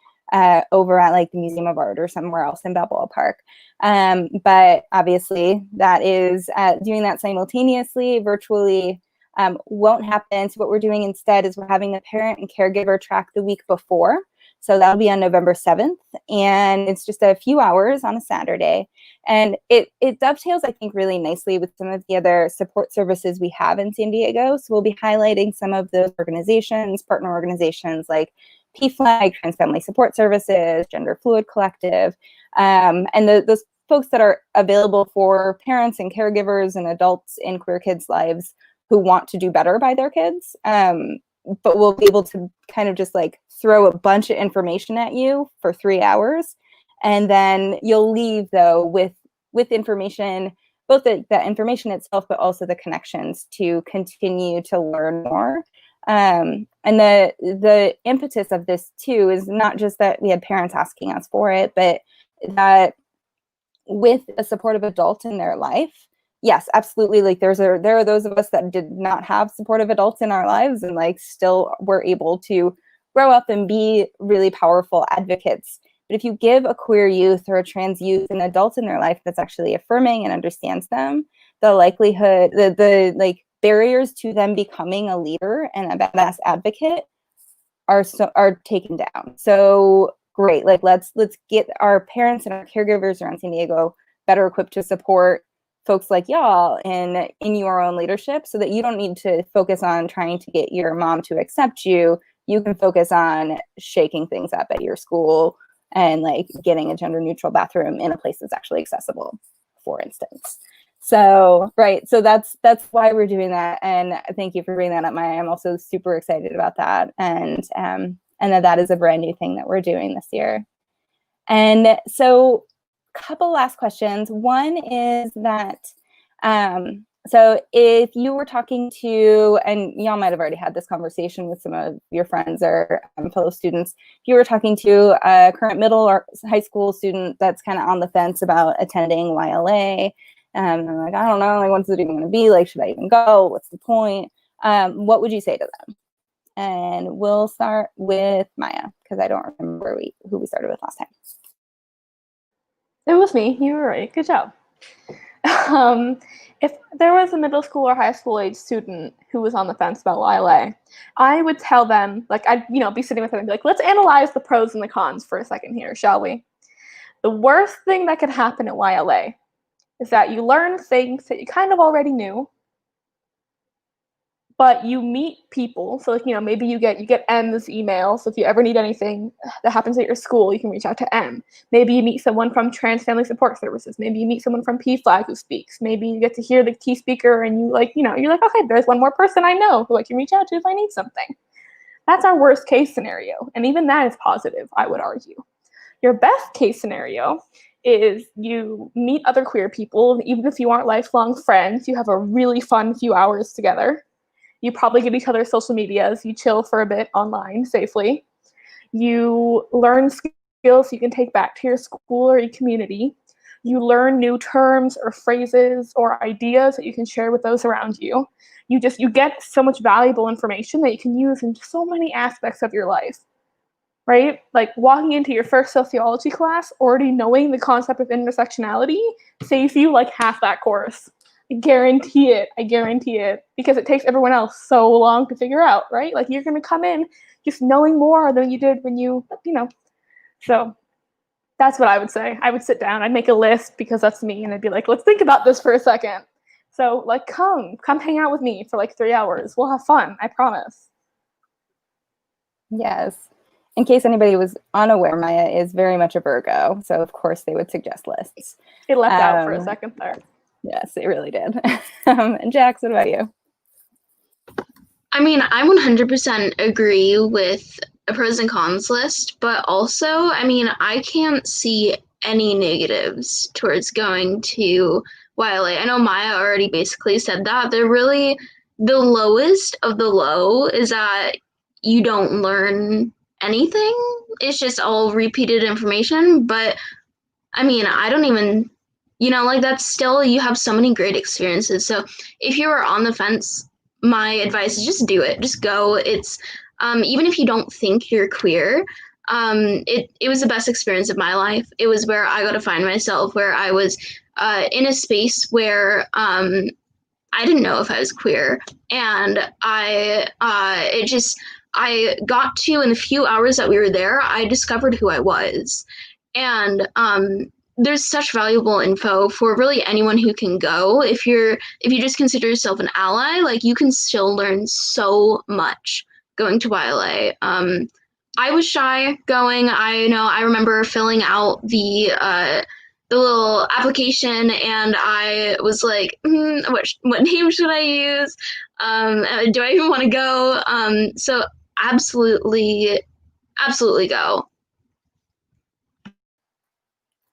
over at like the Museum of Art or somewhere else in Balboa Park. But obviously that is doing that simultaneously, virtually, won't happen. So what we're doing instead is we're having a parent and caregiver track the week before. So that'll be on November 7th, and it's just a few hours on a Saturday. And it dovetails, I think, really nicely with some of the other support services we have in San Diego. So we'll be highlighting some of those organizations, partner organizations like PFLAG, Trans Family Support Services, Gender Fluid Collective, and those folks that are available for parents and caregivers and adults in queer kids' lives who want to do better by their kids. But we'll be able to kind of just like throw a bunch of information at you for 3 hours And then you'll leave though with information, both the information itself, but also the connections to continue to learn more. And the impetus of this too is not just that we had parents asking us for it, but that with a supportive adult in their life, yes, absolutely. Like there are those of us that did not have supportive adults in our lives and like still were able to grow up and be really powerful advocates. But if you give a queer youth or a trans youth an adult in their life that's actually affirming and understands them, the likelihood, the like barriers to them becoming a leader and a badass advocate are taken down. So great. Like let's get our parents and our caregivers around San Diego better equipped to support folks like y'all in your own leadership, so that you don't need to focus on trying to get your mom to accept you. You can focus on shaking things up at your school and like getting a gender neutral bathroom in a place that's actually accessible, for instance. So, right. So that's why we're doing that. And thank you for bringing that up, Maya. I'm also super excited about that. And that is a brand new thing that we're doing this year. And so couple last questions. One is that, so if you were talking to, and y'all might have already had this conversation with some of your friends or fellow students, if you were talking to a current middle or high school student that's kind of on the fence about attending YLA, and they're like, I don't know, like, what's it even going to be? Like, should I even go? What's the point? What would you say to them? And we'll start with Maya, because I don't remember who we started with last time. It was me. You were right. Good job. If there was a middle school or high school age student who was on the fence about YLA, I would tell them, like, I'd be sitting with them and be like, let's analyze the pros and the cons for a second here, shall we? The worst thing that could happen at YLA is that you learn things that you kind of already knew, but you meet people. So, like, maybe you get M's email. So if you ever need anything that happens at your school, you can reach out to M. Maybe you meet someone from Trans Family Support Services. Maybe you meet someone from PFLAG who speaks. Maybe you get to hear the key speaker and you're like, okay, there's one more person I know who I can reach out to if I need something. That's our worst case scenario. And even that is positive, I would argue. Your best case scenario is you meet other queer people. Even if you aren't lifelong friends, you have a really fun few hours together. You probably get each other's social medias. You chill for a bit online safely. You learn skills you can take back to your school or your community. You learn new terms or phrases or ideas that you can share with those around you. You get so much valuable information that you can use in so many aspects of your life, right? Like walking into your first sociology class, already knowing the concept of intersectionality saves you like half that course. I guarantee it, because it takes everyone else so long to figure out, right? Like you're going to come in just knowing more than you did when you know. So that's what I would say. I would sit down, I'd make a list because that's me, and I'd be like, let's think about this for a second. So like, come hang out with me for like 3 hours. We'll have fun, I promise. Yes. In case anybody was unaware, Maya is very much a Virgo, so of course they would suggest lists. It left out for a second there. Yes, it really did. And Jax, what about you? I mean, I 100% agree with a pros and cons list, but also, I mean, I can't see any negatives towards going to YLA. I know Maya already basically said that. They're really the lowest of the low is that you don't learn anything. It's just all repeated information. But I mean, I don't even, like that's still, you have so many great experiences. So if you are on the fence, my advice is just do it. Just go. It's, even if you don't think you're queer, it was the best experience of my life. It was where I got to find myself, where I was in a space where I didn't know if I was queer. And I got to, in the few hours that we were there, I discovered who I was. And there's such valuable info for really anyone who can go. If you just consider yourself an ally, like you can still learn so much going to YLA. I was shy going. I remember filling out the little application, and I was like, what name should I use? Do I even want to go? So absolutely go.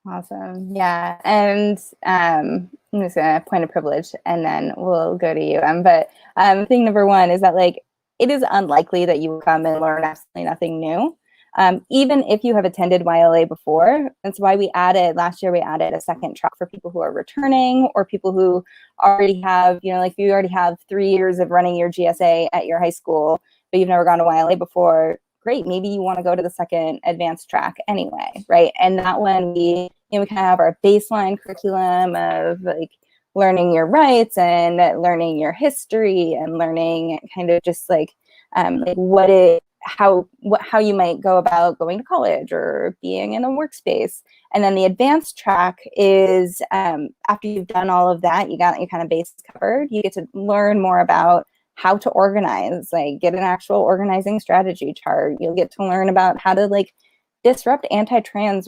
Awesome. Yeah. And I'm just going to point of privilege and then we'll go to you. But thing number one is that like it is unlikely that you will come and learn absolutely nothing new. Even if you have attended YLA before. That's why last year we added a second track for people who are returning or people who already have, like if you already have 3 years of running your GSA at your high school, but you've never gone to YLA before, great, maybe you want to go to the second advanced track anyway, right? And that one we kind of have our baseline curriculum of like learning your rights and learning your history and learning kind of just like how you might go about going to college or being in a workspace. And then the advanced track is after you've done all of that, you got your kind of bases covered. You get to learn more about how to organize, like get an actual organizing strategy chart. You'll get to learn about how to like disrupt anti-trans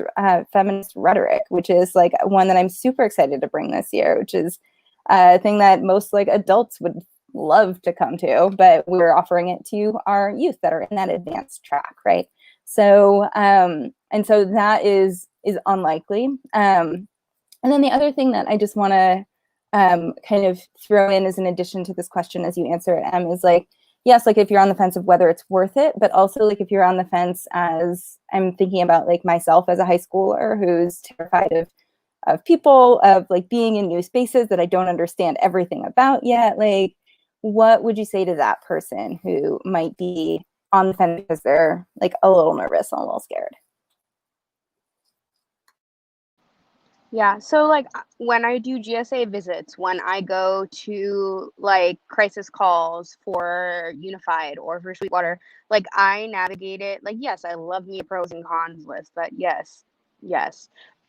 feminist rhetoric, which is like one that I'm super excited to bring this year, which is a thing that most like adults would love to come to, but we're offering it to our youth that are in that advanced track, right? So and so that is unlikely. And then the other thing that I just want to kind of throw in as an addition to this question as you answer it, is like, yes, like if you're on the fence of whether it's worth it, but also like if you're on the fence as I'm thinking about like myself as a high schooler who's terrified of people, of like being in new spaces that I don't understand everything about yet, like what would you say to that person who might be on the fence because they're like a little nervous and a little scared? Yeah, so like when I do GSA visits, when I go to like crisis calls for Unified or for Sweetwater, like I navigate it. Like, yes, I love me a pros and cons list, but yes.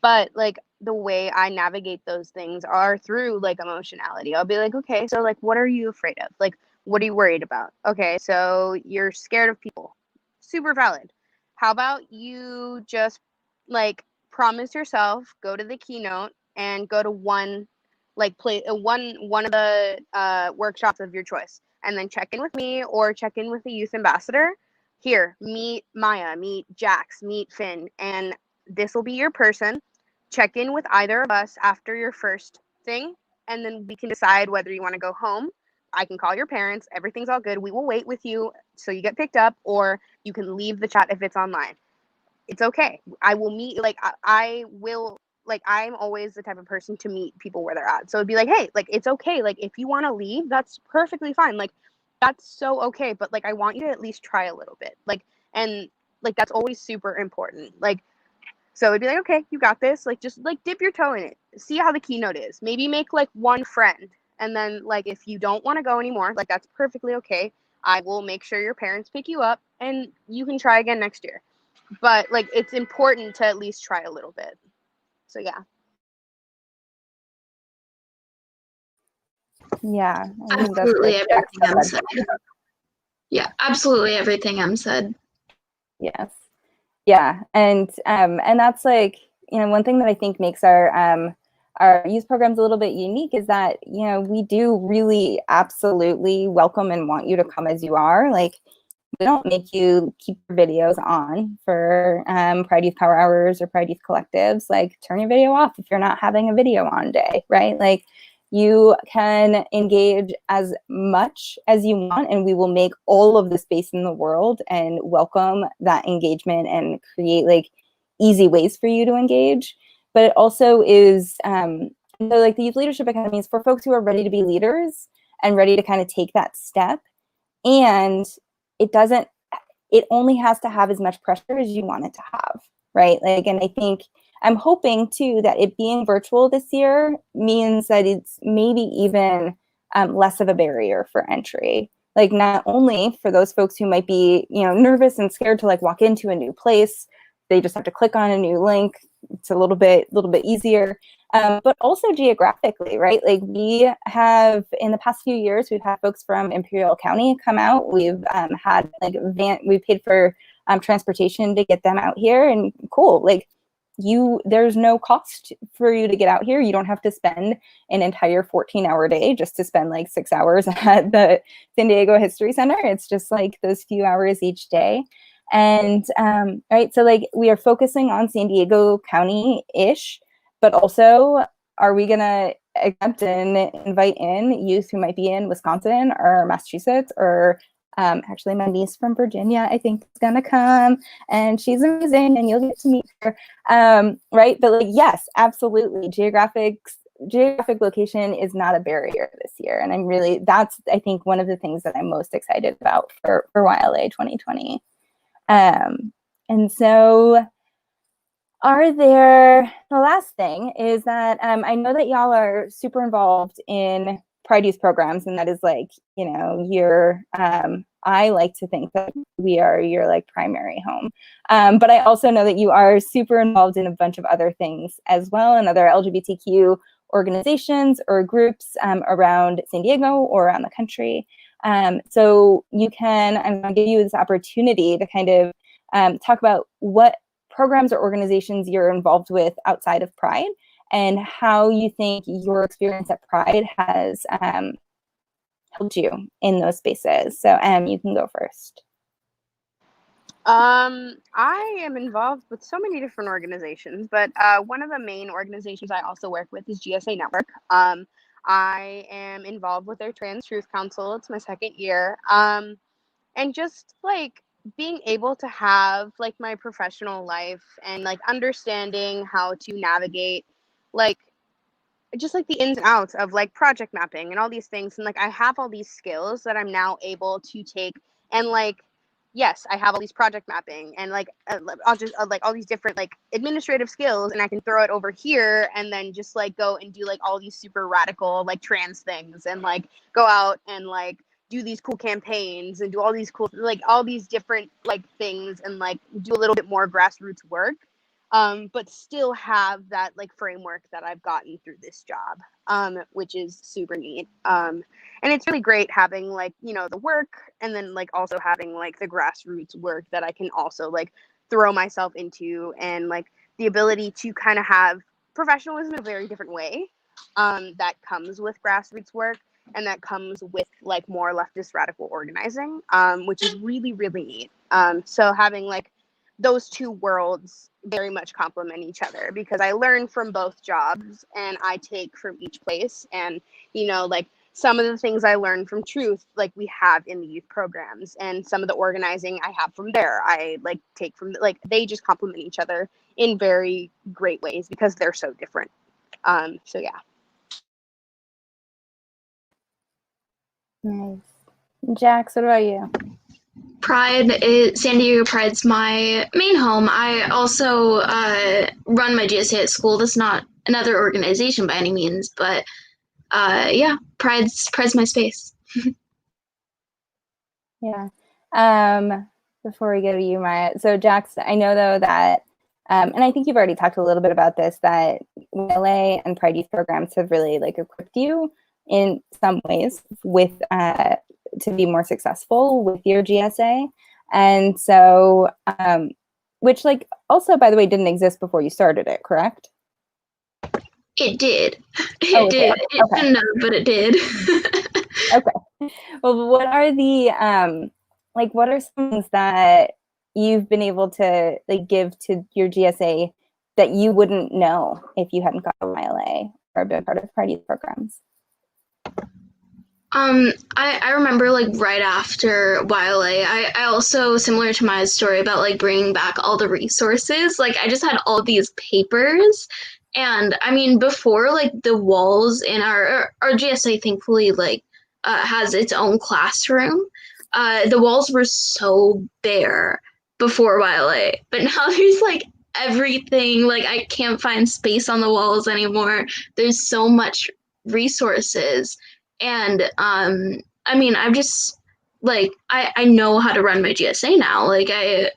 But like the way I navigate those things are through like emotionality. I'll be like, okay, so like what are you afraid of? Like, what are you worried about? Okay, so you're scared of people. Super valid. How about you just like promise yourself, go to the keynote and go to one like one of the workshops of your choice, and then check in with me or check in with the youth ambassador. Here, meet Maya, meet Jax, meet Finn, and this will be your person. Check in with either of us after your first thing, and then we can decide whether you want to go home. I can call your parents. Everything's all good. We will wait with you so you get picked up, or you can leave the chat if it's online. It's okay. I will meet, like, I will, like, I'm always the type of person to meet people where they're at. So it'd be like, hey, like, it's okay. Like, if you want to leave, that's perfectly fine. Like, that's so okay. But, like, I want you to at least try a little bit. Like, and, like, that's always super important. Like, so it'd be like, okay, you got this. Like, just, like, dip your toe in it. See how the keynote is. Maybe make, like, one friend. And then, like, if you don't want to go anymore, like, that's perfectly okay. I will make sure your parents pick you up and you can try again next year. But like it's important to at least try a little bit. So yeah. Yeah, I think Absolutely that's everything Em said. Yeah, absolutely everything Em said. Yes. Yeah, and that's like, one thing that I think makes our youth programs a little bit unique is that, we do really absolutely welcome and want you to come as you are. Like, we don't make you keep your videos on for Pride Youth Power Hours or Pride Youth Collectives. Like, turn your video off if you're not having a video on day, right? Like, you can engage as much as you want, and we will make all of the space in the world and welcome that engagement and create like easy ways for you to engage. But it also is, so like the Youth Leadership Academy is for folks who are ready to be leaders and ready to kind of take that step. And it only has to have as much pressure as you want it to have, right? Like, and I think I'm hoping too that it being virtual this year means that it's maybe even less of a barrier for entry. Like, not only for those folks who might be, nervous and scared to like walk into a new place, they just have to click on a new link. It's a little bit easier. But also geographically, right? Like, we have, in the past few years, we've had folks from Imperial County come out. We've had like we paid for transportation to get them out here, and cool. Like, there's no cost for you to get out here. You don't have to spend an entire 14-hour day just to spend like 6 hours at the San Diego History Center. It's just like those few hours each day. And right, so like we are focusing on San Diego County-ish, but also are we gonna accept and invite in youth who might be in Wisconsin or Massachusetts or actually my niece from Virginia, I think, is gonna come, and she's amazing, and you'll get to meet her, right? But like, yes, absolutely, geographic location is not a barrier this year, and that's I think one of the things that I'm most excited about for YLA 2020. And so the last thing is that I know that y'all are super involved in Pride Youth programs, and that is like, I like to think that we are your like primary home. But I also know that you are super involved in a bunch of other things as well, and other LGBTQ organizations or groups around San Diego or around the country. So I'm going to give you this opportunity to kind of talk about what programs or organizations you're involved with outside of Pride, and how you think your experience at Pride has helped you in those spaces. So you can go first. I am involved with so many different organizations, but one of the main organizations I also work with is GSA Network. I am involved with their Trans Truth Council. It's my second year. And just like being able to have like my professional life and like understanding how to navigate like just like the ins and outs of like project mapping and all these things, and like I have all these skills that I'm now able to take, and like yes, I have all these project mapping and like I'll just like all these different like administrative skills, and I can throw it over here and then just like go and do like all these super radical like trans things, and like go out and like do these cool campaigns and do all these cool like all these different like things, and like do a little bit more grassroots work, but still have that like framework that I've gotten through this job, which is super neat. And it's really great having like, the work, and then like also having like the grassroots work that I can also like throw myself into, and like the ability to kind of have professionalism in a very different way, that comes with grassroots work, and that comes with like more leftist radical organizing, which is really, really neat. So having like those two worlds very much complement each other, because I learn from both jobs and I take from each place. And, like some of the things I learned from Truth, like we have in the youth programs, and some of the organizing I have from there, I like take from, like, they just complement each other in very great ways because they're so different. So yeah. Nice. Jax, what about you? San Diego Pride's my main home. I also run my GSA at school. That's not another organization by any means, but yeah, Pride's my space. Yeah. Before we go to you, Maya, so Jax, I know though that, and I think you've already talked a little bit about this, that YLA and Pride Youth programs have really like equipped you in some ways with to be more successful with your GSA. And so, which like also, by the way, didn't exist before you started it, correct? It did. It did. It shouldn't have, but it did. Okay. Well, what are the what are some things that you've been able to like give to your GSA that you wouldn't know if you hadn't got a YLA or been part of Pride Youth programs? I remember like right after YLA, I also, similar to my story about like bringing back all the resources, like I just had all these papers, and I mean before, like the walls in our GSA thankfully like has its own classroom. The walls were so bare before YLA, but now there's like everything. Like I can't find space on the walls anymore. There's so much resources. And I mean, I've just like I know how to run my GSA now. Like I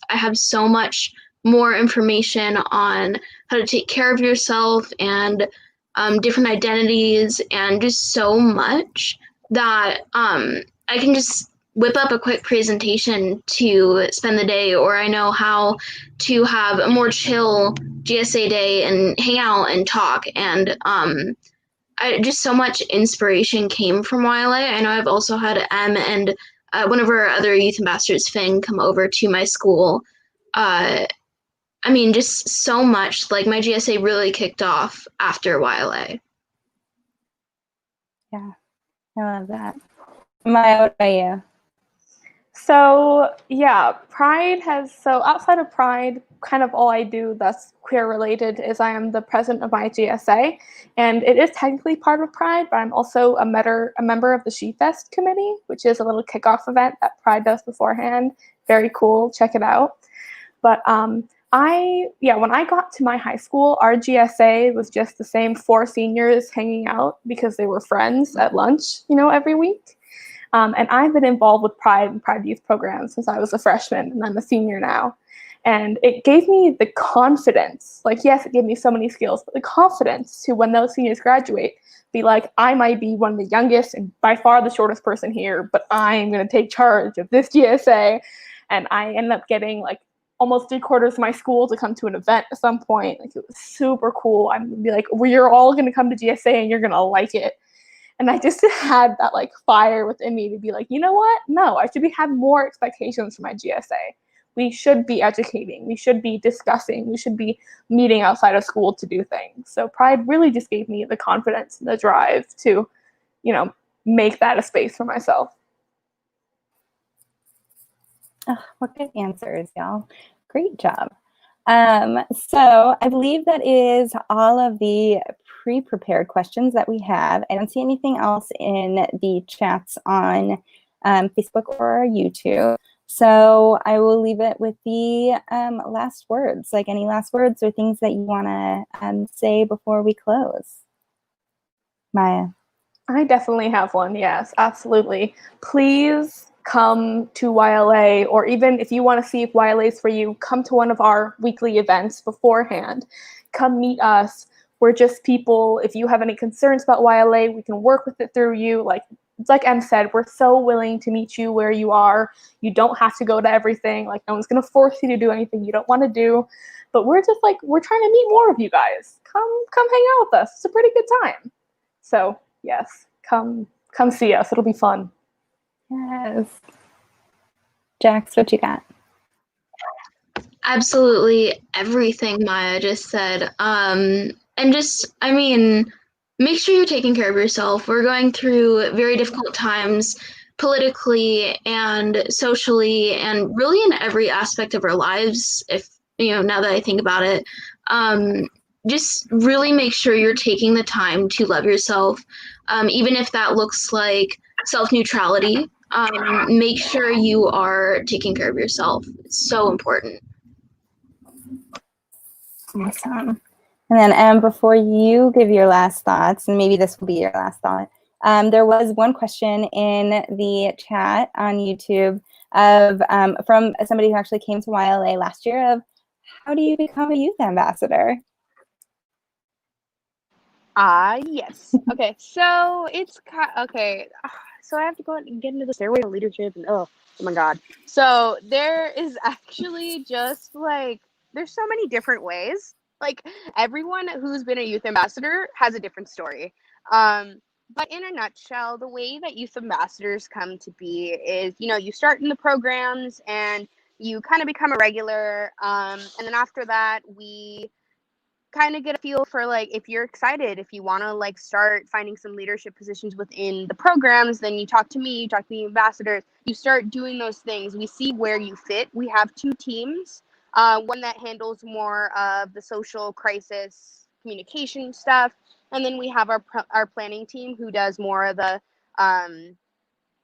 have so much more information on how to take care of yourself and different identities, and just so much that I can just whip up a quick presentation to spend the day, or I know how to have a more chill GSA day and hang out and talk. And just so much inspiration came from YLA. I know I've also had M and whenever our other youth ambassadors, Finn, come over to my school, I mean, just so much. Like, my GSA really kicked off after YLA. Yeah, I love that. Maya, what about you? So yeah, so outside of Pride, kind of all I do that's queer related is I am the president of my GSA, and it is technically part of Pride, but I'm also a member of the She Fest committee, which is a little kickoff event that Pride does beforehand. Very cool, check it out. But when I got to my high school, our GSA was just the same 4 seniors hanging out because they were friends at lunch, every week. And I've been involved with Pride and Pride Youth programs since I was a freshman, and I'm a senior now. And it gave me the confidence, like, yes, it gave me so many skills, but the confidence to, when those seniors graduate, be like, I might be one of the youngest and by far the shortest person here, but I'm going to take charge of this GSA. And I ended up getting like almost 3/4 of my school to come to an event at some point. Like, it was super cool. I'm going to be like, we're all going to come to GSA and you're going to like it. And I just had that like fire within me to be like, you know what? No, I should have more expectations for my GSA. We should be educating. We should be discussing. We should be meeting outside of school to do things. So Pride really just gave me the confidence and the drive to, make that a space for myself. Oh, what good answers, y'all. Great job. So I believe that is all of the pre-prepared questions that we have. I don't see anything else in the chats on Facebook or YouTube. So I will leave it with the last words, like any last words or things that you want to say before we close. Maya. I definitely have one. Yes, absolutely. Please come to YLA, or even if you want to see if YLA is for you, come to one of our weekly events beforehand. Come meet us. We're just people. If you have any concerns about YLA, we can work with it through you. Like Em said, we're so willing to meet you where you are. You don't have to go to everything. Like, no one's going to force you to do anything you don't want to do. But we're just like, we're trying to meet more of you guys. Come hang out with us. It's a pretty good time. So yes, come see us. It'll be fun. Yes. Jax, what you got? Absolutely everything Maya just said. And just, I mean, make sure you're taking care of yourself. We're going through very difficult times politically and socially and really in every aspect of our lives, if, now that I think about it. Just really make sure you're taking the time to love yourself, even if that looks like self-neutrality. Make sure you are taking care of yourself. It's so important. Awesome. And then before you give your last thoughts, and maybe this will be your last thought, there was one question in the chat on YouTube of from somebody who actually came to YLA last year of, how do you become a youth ambassador? Yes. Okay, so it's okay. So I have to go and get into the stairway to leadership, and oh my god. So there is actually just like, there's so many different ways. Like, everyone who's been a youth ambassador has a different story. But in a nutshell, the way that youth ambassadors come to be is, you start in the programs and you kind of become a regular, and then after that we kind of get a feel for, like, if you're excited, if you want to like start finding some leadership positions within the programs, then you talk to me, you talk to the ambassadors, you start doing those things. We see where you fit. We have 2 teams, one that handles more of the social crisis communication stuff, and then we have our planning team who does more of the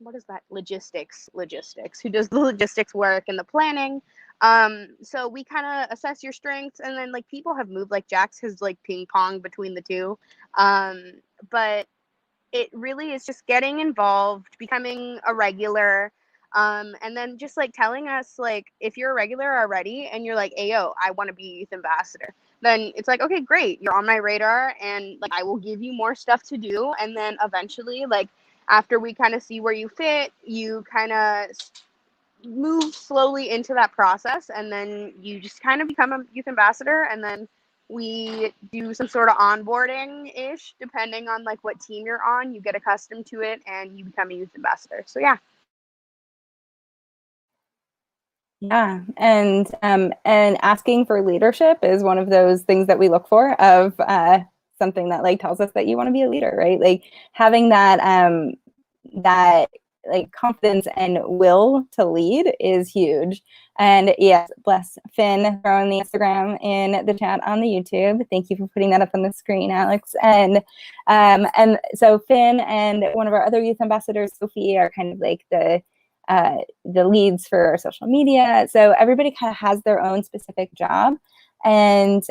what is that, logistics, who does the logistics work and the planning. So we kind of assess your strengths, and then like people have moved, like Jax has like ping pong between the 2. But it really is just getting involved, becoming a regular, and then just like telling us, like, if you're a regular already and you're like, ayo, I want to be youth ambassador, then it's like, okay, great, you're on my radar, and like I will give you more stuff to do. And then eventually, like, after we kind of see where you fit, you kind of move slowly into that process, and then you just kind of become a youth ambassador, and then we do some sort of onboarding ish, depending on like what team you're on. You get accustomed to it and you become a youth ambassador. So yeah. Yeah, and asking for leadership is one of those things that we look for of something that like tells us that you want to be a leader, right? Like having that like confidence and will to lead is huge. And yes, bless Finn throwing the Instagram in the chat on the YouTube. Thank you for putting that up on the screen, Alex. And so Finn and one of our other youth ambassadors, Sophie, are kind of like the leads for our social media. So everybody kind of has their own specific job. And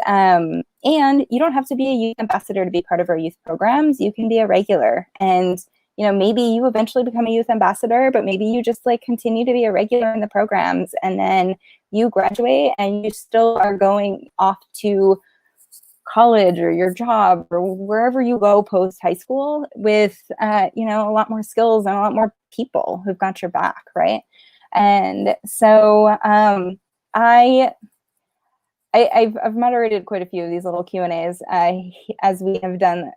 you don't have to be a youth ambassador to be part of our youth programs. You can be a regular, and you know, maybe you eventually become a youth ambassador, but maybe you just like continue to be a regular in the programs, and then you graduate and you still are going off to college or your job or wherever you go post high school with you know, a lot more skills and a lot more people who've got your back, right? And so I've moderated quite a few of these little Q&As as we have been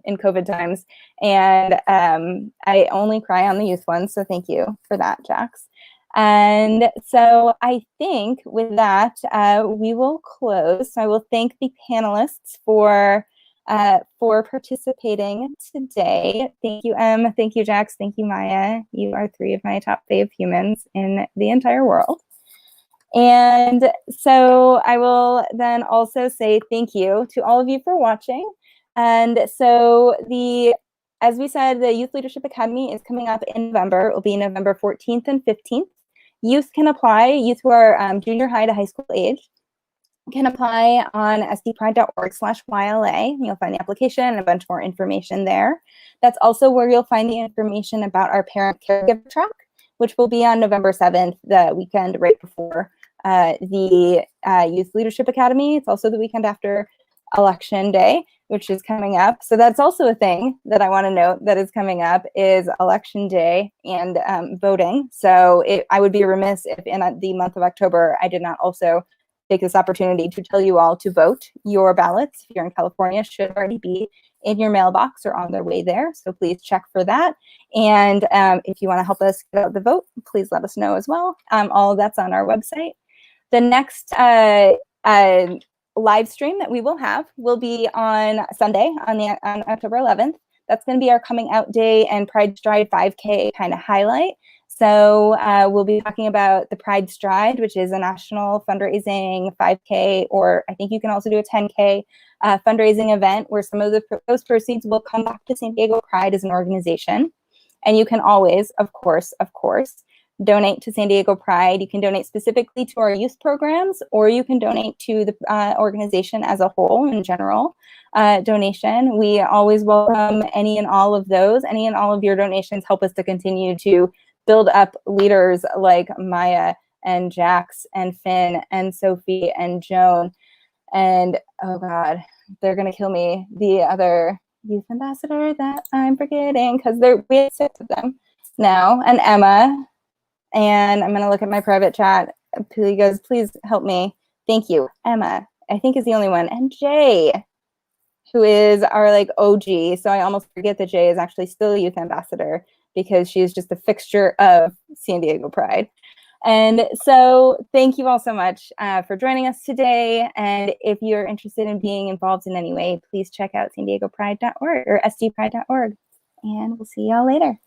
in COVID times, and I only cry on the youth ones, so thank you for that, Jax. And so I think with that, we will close. So I will thank the panelists for participating today. Thank you, Em. Thank you, Jax. Thank you, Maya. You are three of my top fave humans in the entire world. And so I will then also say thank you to all of you for watching. And so as we said, the Youth Leadership Academy is coming up in November. It will be November 14th and 15th. Youth can apply, youth who are junior high to high school age, can apply on sdpride.org/YLA. You'll find the application and a bunch more information there. That's also where you'll find the information about our parent caregiver track, which will be on November 7th, the weekend right before the Youth Leadership Academy. It's also the weekend after Election Day, which is coming up. So that's also a thing that I want to note that is coming up is Election Day and voting. So I would be remiss if in the month of October, I did not also take this opportunity to tell you all to vote. Your ballots, if you're in California, should already be in your mailbox or on their way there. So please check for that. And if you want to help us get out the vote, please let us know as well. All of that's on our website. The next live stream that we will have will be on Sunday, on October 11th. That's going to be our coming out day and Pride Stride 5K kind of highlight. So we'll be talking about the Pride Stride, which is a national fundraising 5K, or I think you can also do a 10K fundraising event where some of those proceeds will come back to San Diego Pride as an organization. And you can always, of course, donate to San Diego Pride. You can donate specifically to our youth programs, or you can donate to the organization as a whole in general donation. We always welcome any and all of those. Any and all of your donations help us to continue to build up leaders like Maya and Jax and Finn and Sophie and Joan. And oh God, they're going to kill me. The other youth ambassador that I'm forgetting, because we have 6 of them now, and Emma. And I'm going to look at my private chat. Please help me. Thank you. Emma, I think, is the only one. And Jay, who is our like OG. So I almost forget that Jay is actually still a youth ambassador because she is just a fixture of San Diego Pride. And so thank you all so much for joining us today. And if you're interested in being involved in any way, please check out sandiegopride.org or sdpride.org. And we'll see y'all later.